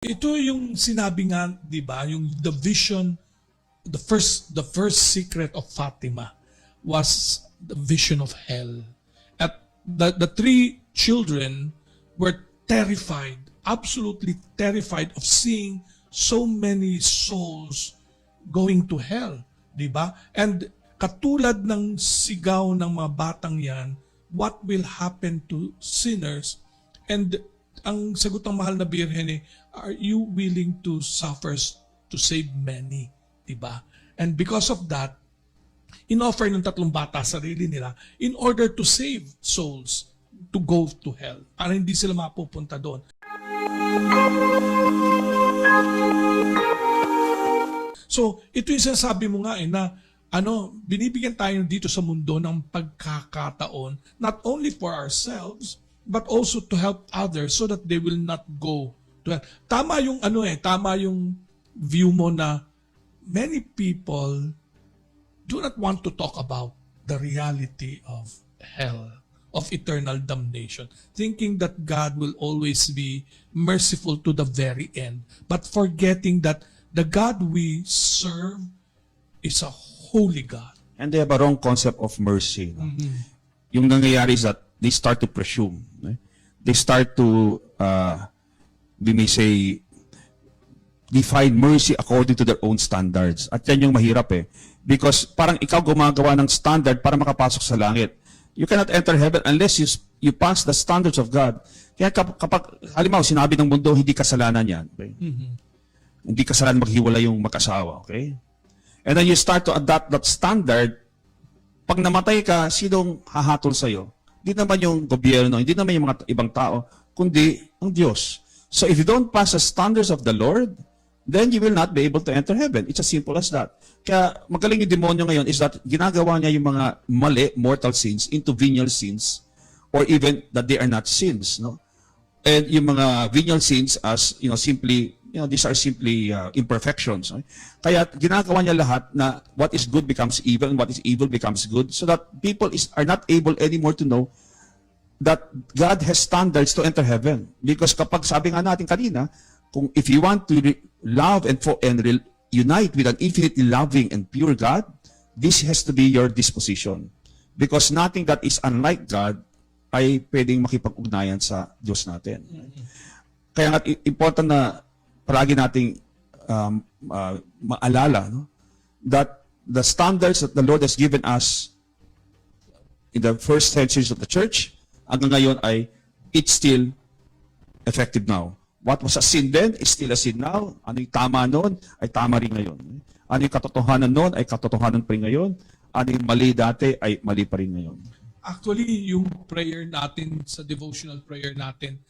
Ito yung sinabi nga, 'di ba, yung the vision, the first secret of Fatima was the vision of hell. At the three children were terrified, absolutely terrified of seeing so many souls going to hell, 'di ba? And katulad ng sigaw ng mga batang 'yan, what will happen to sinners? And ang sagot ng mahal na birhen are you willing to suffer to save many? Diba? And because of that, in-offer ng tatlong bata sarili nila in order to save souls to go to hell. Para hindi sila mapupunta doon. So, ito yung sinasabi mo nga na binibigyan tayo dito sa mundo ng pagkakataon, not only for ourselves, but also to help others so that they will not go to hell. Tama yung tama yung view mo na many people do not want to talk about the reality of hell, of eternal damnation, thinking that God will always be merciful to the very end, but forgetting that the God we serve is a holy God. And they have a wrong concept of mercy. No? Mm-hmm. Yung nangyayari is that they start to presume. They start to, we may say, define mercy according to their own standards. At yan yung mahirap Because parang ikaw gumagawa ng standard para makapasok sa langit. You cannot enter heaven unless you pass the standards of God. Kaya kapag halimbawa, sinabi ng mundo, hindi kasalanan yan. Okay? Mm-hmm. Hindi kasalanan maghiwalay yung mag-asawa. Okay? And then you start to adopt that standard. Pag namatay ka, sinong hahatol sa'yo? Hindi naman yung gobyerno, hindi naman yung mga ibang tao, kundi ang Diyos. So if you don't pass the standards of the Lord, then you will not be able to enter heaven. It's as simple as that. Kaya magaling yung demonyo ngayon is that ginagawa niya yung mga mali, mortal sins, into venial sins, or even that they are not sins. No? And yung mga venial sins as, simply, these are simply imperfections. Okay? Kaya ginagawa niya lahat na what is good becomes evil and what is evil becomes good so that people are not able anymore to know that God has standards to enter heaven. Because kapag sabi nga natin kanina, if you want to love and unite with an infinitely loving and pure God, this has to be your disposition. Because nothing that is unlike God ay pwedeng makipag-ugnayan sa Diyos natin. Kaya nga important na palagi nating maalala that the standards that the Lord has given us in the first centuries of the church, hanggang ngayon ay it's still effective now. What was a sin then is still a sin now. Ano yung tama noon ay tama rin ngayon. Ano yung katotohanan noon ay katotohanan pa rin ngayon. Ano yung mali dati ay mali pa rin ngayon. Actually, yung prayer natin sa devotional prayer natin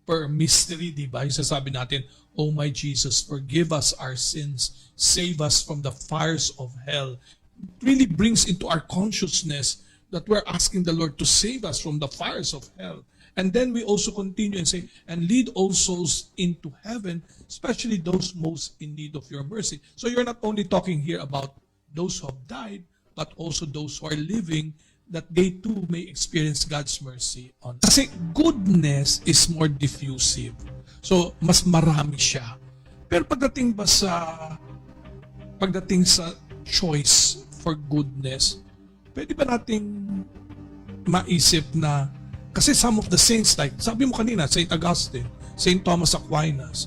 per mystery, di ba? Yung sasabi natin, "Oh my Jesus, forgive us our sins, save us from the fires of hell." It really brings into our consciousness that we're asking the Lord to save us from the fires of hell. And then we also continue and say, "And lead all souls into heaven, especially those most in need of your mercy." So you're not only talking here about those who have died, but also those who are living, that they too may experience God's mercy on. Kasi goodness is more diffusive. So, mas marami siya. Pero pagdating sa choice for goodness, pwede ba nating maisip na, kasi some of the saints, like sabi mo kanina, St. Augustine, St. Thomas Aquinas,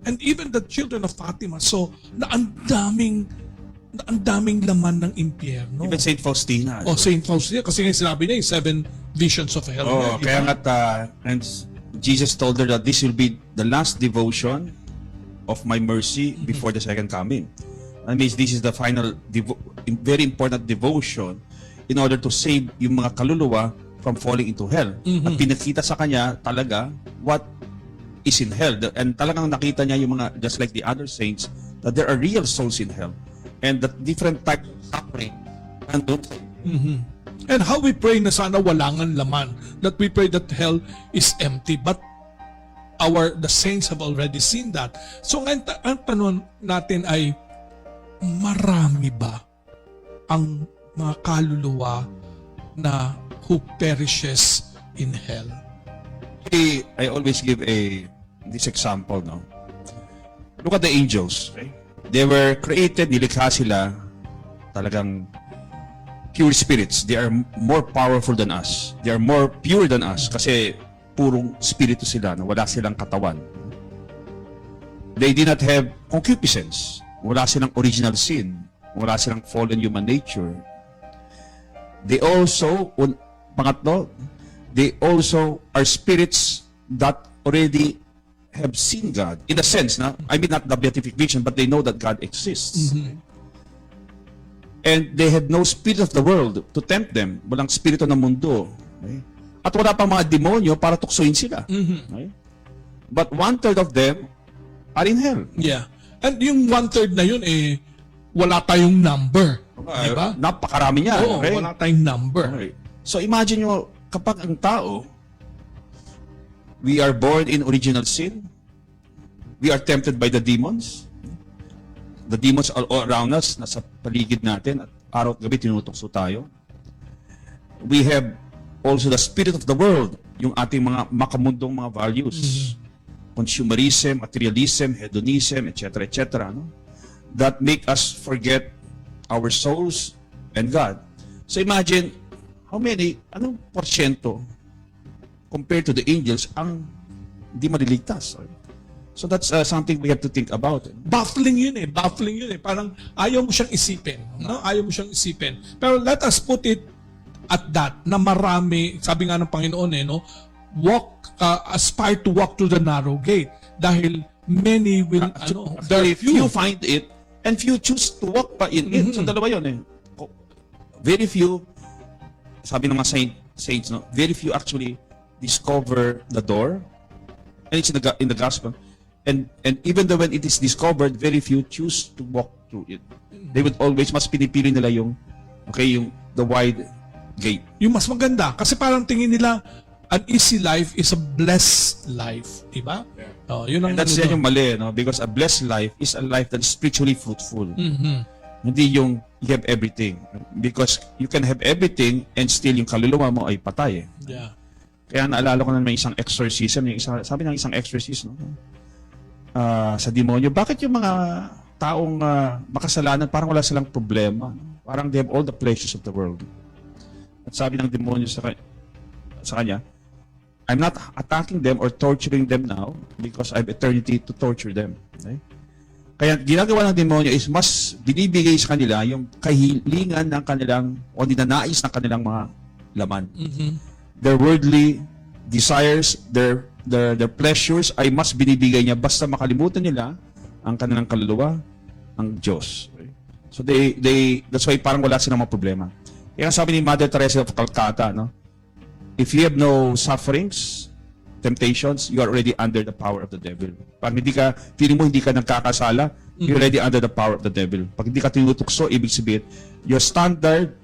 and even the children of Fatima, so na ang daming laman ng impyerno. Even St. Faustina. St. Faustina. Kasi nga sinabi niya, 7 visions of hell. Kaya nga, and Jesus told her that this will be the last devotion of my mercy before the second coming. That means this is the final, very important devotion in order to save yung mga kaluluwa from falling into hell. At pinakita sa kanya talaga what is in hell. And talagang nakita niya yung mga, just like the other saints, that there are real souls in hell. And that different type of suffering nandun. And how we pray na sana walangan laman, that we pray that hell is empty, but the saints have already seen that. So ang tanong natin ay, marami ba ang mga kaluluwa na who perishes in hell? I always give this example, no? Look at the angels. Okay? They were created, nilikha sila, talagang pure spirits. They are more powerful than us. They are more pure than us kasi purong spirito sila na wala silang katawan. They did not have concupiscence. Wala silang original sin. Wala silang fallen human nature. They also, pangatlo, they also are spirits that already have seen God. In a sense, I mean not the beatific vision, but they know that God exists. And they had no spirit of the world to tempt them. Walang spirito ng mundo. Okay? At wala pang mga demonyo para tuksoin sila. Okay? But 1/3 of them are in hell. Yeah. And yung 1/3 na yun, wala tayong number. Diba? Napakarami niya. Oo, Okay? wala tayong number. Okay. So imagine nyo, kapag ang tao, we are born in original sin, we are tempted by the demons. The demons are all around us, nasa paligid natin, at araw at gabi tinutokso tayo. We have also the spirit of the world, yung ating mga makamundong mga values. Consumerism, materialism, hedonism, etc., etc., no? That make us forget our souls and God. So imagine, anong porsyento compared to the angels ang hindi maliligtas? So that's something we have to think about. Baffling yun eh. Baffling yun eh. Parang ayaw mo siyang isipin. No? Ayaw mo siyang isipin. Pero let us put it at that, na marami, sabi nga ng Panginoon no? Aspire to walk through the narrow gate. Dahil many will, there are few find it, and few choose to walk pa in it. So dalawa yun eh. Very few, sabi ng mga saints, no? Very few actually discover the door. And it's in the gospel. And even though when it is discovered, very few choose to walk through it. They would always, mas pinipili nila yung the wide gate. Yung mas maganda. Kasi parang tingin nila, an easy life is a blessed life. Diba? Yeah. Yun ang and that's yan yung mali, no? Because a blessed life is a life that is spiritually fruitful. Hindi yung you have everything. Because you can have everything and still yung kaluluwa mo ay patay. Yeah. Kaya naalala ko na may isang exorcism, sabi ng isang exorcist, no? Sa demonyo, bakit yung mga taong makasalanan parang wala silang problema? Parang they have all the pleasures of the world. At sabi ng demonyo sa kanya, I'm not attacking them or torturing them now because I have eternity to torture them. Okay? Kaya ginagawa ng demonyo is mas binibigay sa kanila yung kahilingan ng kanilang o ninanais ng kanilang mga laman. Their worldly desires, their pleasures ay mas binibigay niya basta makalimutan nila ang kanilang kaluluwa, ang Diyos. Okay? So that's why parang wala silang mga problema. Kaya sabi ni Mother Teresa of Calcutta, no? If you have no sufferings, temptations, you are already under the power of the devil. Pag feeling mo hindi ka nagkakasala, you're already under the power of the devil. Pag hindi ka tinutukso, ibig sabihin, your standard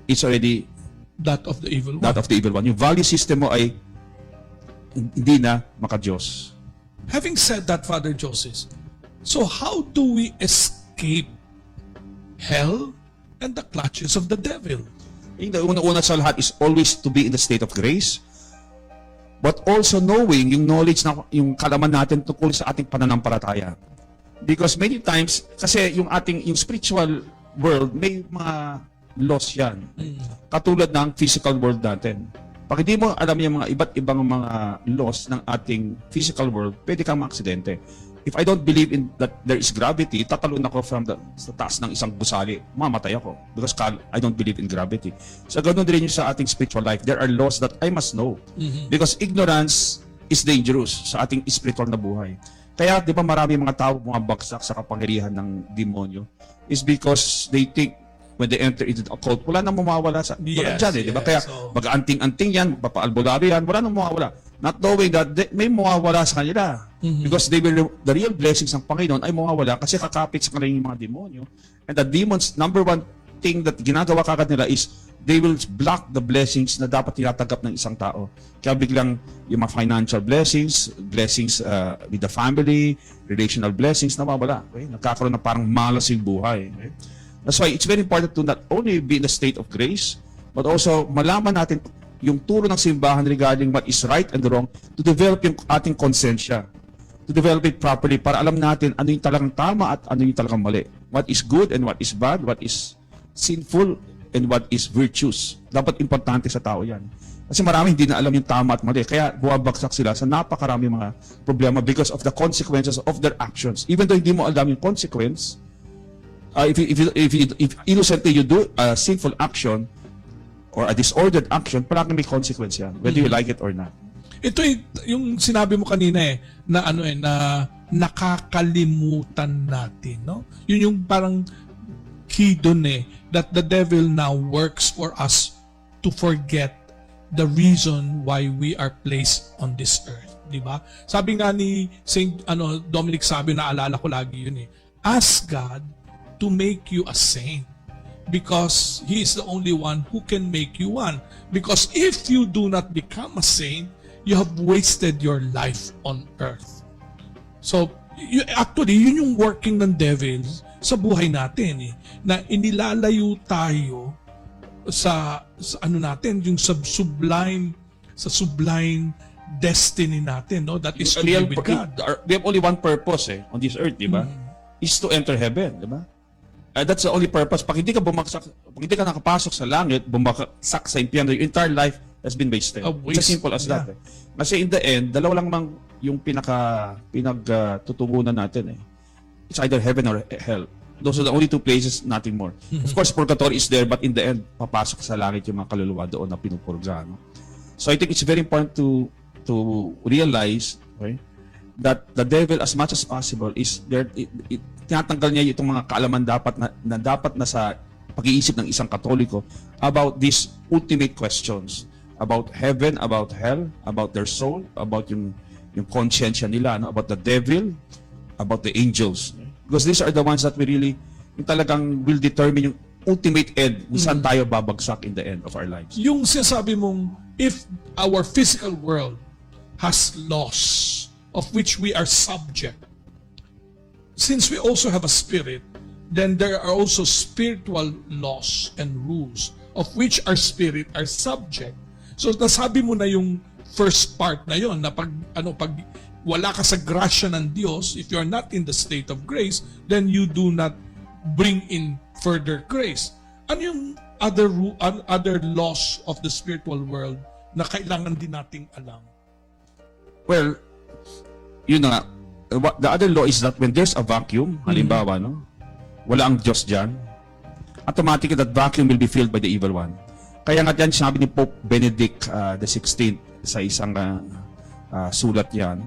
is already that of the evil one. That of the evil one. Yung value system mo ay hindi na maka-Diyos. Having said that, Father Joseph, so how do we escape hell and the clutches of the devil? Yung una-una sa lahat is always to be in the state of grace, but also knowing yung knowledge na yung kalaman natin tungkol sa ating pananampalataya. Because many times, kasi yung spiritual world, may mga laws yan. Katulad ng physical world natin. Pag hindi mo alam yung mga iba't ibang mga laws ng ating physical world, pwede kang maaksidente. If I don't believe in that there is gravity, tatalon ako sa taas ng isang gusali, mamatay ako. Because I don't believe in gravity. So ganoon din yung sa ating spiritual life. There are laws that I must know. Because ignorance is dangerous sa ating spiritual na buhay. Kaya di ba marami mga tao bumabagsak sa kapangyarihan ng demonyo is because they think when they enter into the occult, wala nang mawawala sa dyan, di ba? Kaya mag-anting-anting yan, papaalbolado yan, wala nang mawawala. Not knowing that may mawawala sa kanila. Because the real blessings ng Panginoon ay mawawala kasi kakapit sa kanila yung mga demonyo. And the demons, number one thing that ginagawa kagad nila is they will block the blessings na dapat tinatanggap ng isang tao. Kaya biglang yung mga financial blessings, with the family, relational blessings, nawawala. Okay? Nagkakaroon na parang malas yung buhay. Okay? That's why it's very important to not only be in the state of grace, but also malaman natin yung turo ng simbahan regarding what is right and wrong, to develop yung ating konsensya, to to develop it properly para alam natin ano yung talagang tama at ano yung talagang mali. What is good and what is bad, what is sinful and what is virtuous. Dapat importante sa tao yan. Kasi marami hindi na alam yung tama at mali. Kaya buwabagsak sila sa napakarami mga problema because of the consequences of their actions. Even though hindi mo alam yung consequence, if innocently you do a sinful action or a disordered action, palagi may consequence yan, whether you like it or not. Ito yung sinabi mo kanina na na nakakalimutan natin, no? Yun yung parang key dun that the devil now works for us to forget the reason why we are placed on this earth, di ba? Sabi nga ni Saint Dominic Savio, naalala ko lagi yun ask God to make you a saint because He is the only one who can make you one. Because if you do not become a saint, you have wasted your life on earth. So, actually, yun yung working ng devil sa buhay natin na inilalayo tayo sa natin, yung sublime destiny natin, no? That is to be with God. We have only one purpose on this earth, di ba? Is to enter heaven, di ba? That's the only purpose. Pag hindi ka nakapasok sa langit, bumagsak sa impyerno, your entire life has been wasted. It's as simple as that. Kasi in the end, dalawa lang mang yung pinagtutugunan natin It's either heaven or hell. Those are the only two places, nothing more. Of course, purgatory is there, but in the end, papasok sa langit yung mga kaluluwa doon na pinupurga. No? So I think it's very important to realize that the devil, as much as possible, is there. Tinatanggal niya itong mga kaalaman dapat na sa pag-iisip ng isang Katoliko about these ultimate questions about heaven, about hell, about their soul, about yung conscience nila, about the devil, about the angels. Because these are the ones that we really, yung talagang will determine yung ultimate end, kung saan tayo babagsak in the end of our lives. Yung sinasabi mong, if our physical world has laws of which we are subject, since we also have a spirit, then there are also spiritual laws and rules of which our spirit are subject. So nasabi mo na yung first part na yon na pag wala ka sa grasya ng Diyos, if you are not in the state of grace, then you do not bring in further grace. Ano yung other laws of the spiritual world na kailangan din nating alam? Well, yun na, the other law is that when there's a vacuum, halimbawa, wala ang Diyos dyan, automatically that vacuum will be filled by the evil one. Kaya nga dyan, sinabi ni Pope Benedict XVI sa isang sulat yan,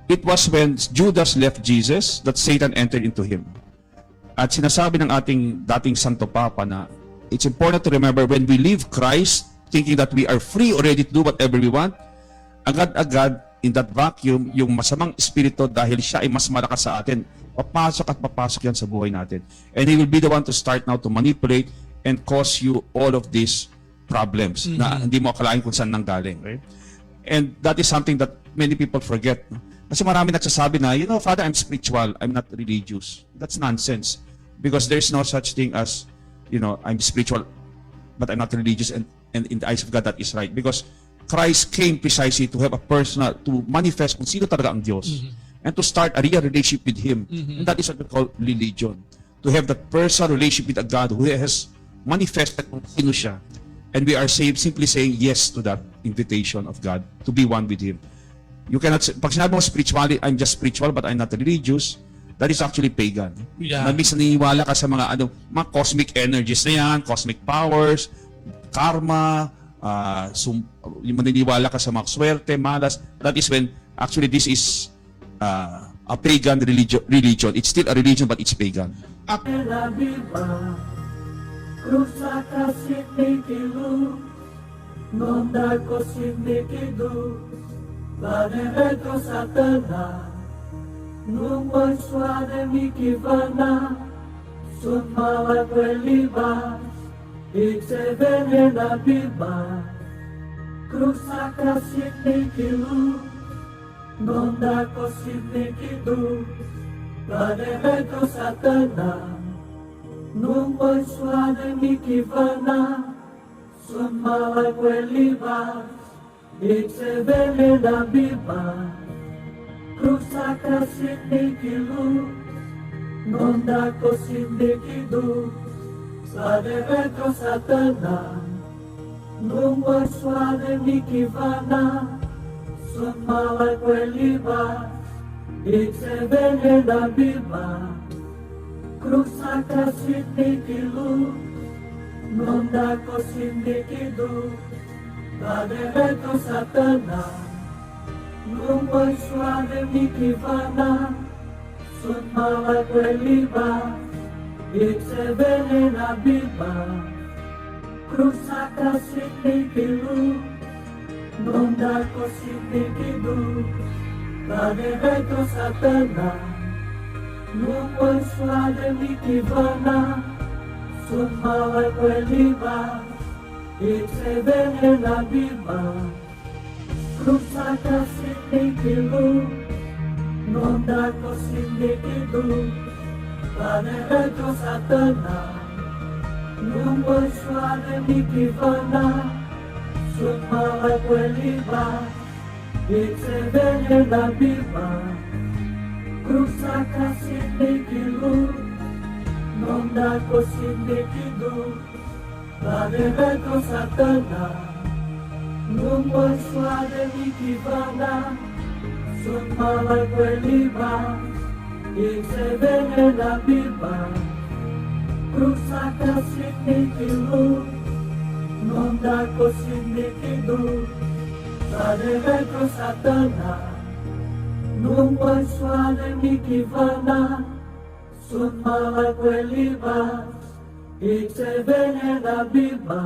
it was when Judas left Jesus that Satan entered into him. At sinasabi ng ating dating Santo Papa na it's important to remember when we leave Christ, thinking that we are free already to do whatever we want, agad-agad in that vacuum, yung masamang espiritu dahil siya ay mas malakas sa atin, papasok yan sa buhay natin. And he will be the one to start now to manipulate and cause you all of these problems na hindi mo akalain kung saan nanggaling. Right? And that is something that many people forget. No? Kasi marami nagsasabi na, Father, I'm spiritual, I'm not religious. That's nonsense. Because there's no such thing as, I'm spiritual, but I'm not religious. And in the eyes of God, that is right. Because Christ came precisely to have a personal, to manifest kung sino talaga ang Diyos. And to start a real relationship with Him. And that is what we call religion. To have that personal relationship with a God who has manifested kung sino siya. And we are simply saying yes to that invitation of God to be one with Him. You cannot say, pag sinabi mo spirituality, I'm just spiritual but I'm not religious, that is actually pagan. Yeah. Minsan naniniwala ka sa mga cosmic energies na yan, cosmic powers, karma, yung maniniwala ka sa mga swerte, malas. That is when actually this is a pagan religion. It's still a religion but it's pagan. Cruza casi nikilu, nonda kosi nikidu, banereto satana, numoi suade mikivana, sumala kweliba, itse venena biba. Cruza casi nikilu, nonda kosi nikidu, banereto satana, numoi suade mikivana, sumala kweliba, itse venena biba. Krusaka sindikilu, nondako sindikidu, Saderetro satana, nungwa swade mikivana, Sunmala kweliba, iksebene na biba, Krusaka sindikilu, nondako sindikidu, Saderetro satana, nungwa swade mikivana, Sunmala kweliba, iksebene na biba, Krusaka sindikilu, nondako sindikidu, Badereto satana, nungwa swade mikivana, Sunmala kweliba, iksebene na biba, Krusaka sindikilu, nondako sindikidu, Badereto satana, nungwa swade mikivana, Sunmala kweliba, iksebene na biba, Krusaka sindikilu, nondako sindikidu, Badereto satana, nungwa swade mikivana, Sunmala kweliba, iksebene na biba, Krusaka sindikilu, nondako sindikidu, Badereto satana, nungwa swade mikivana, Sunmala kweliba, iksebene na biba,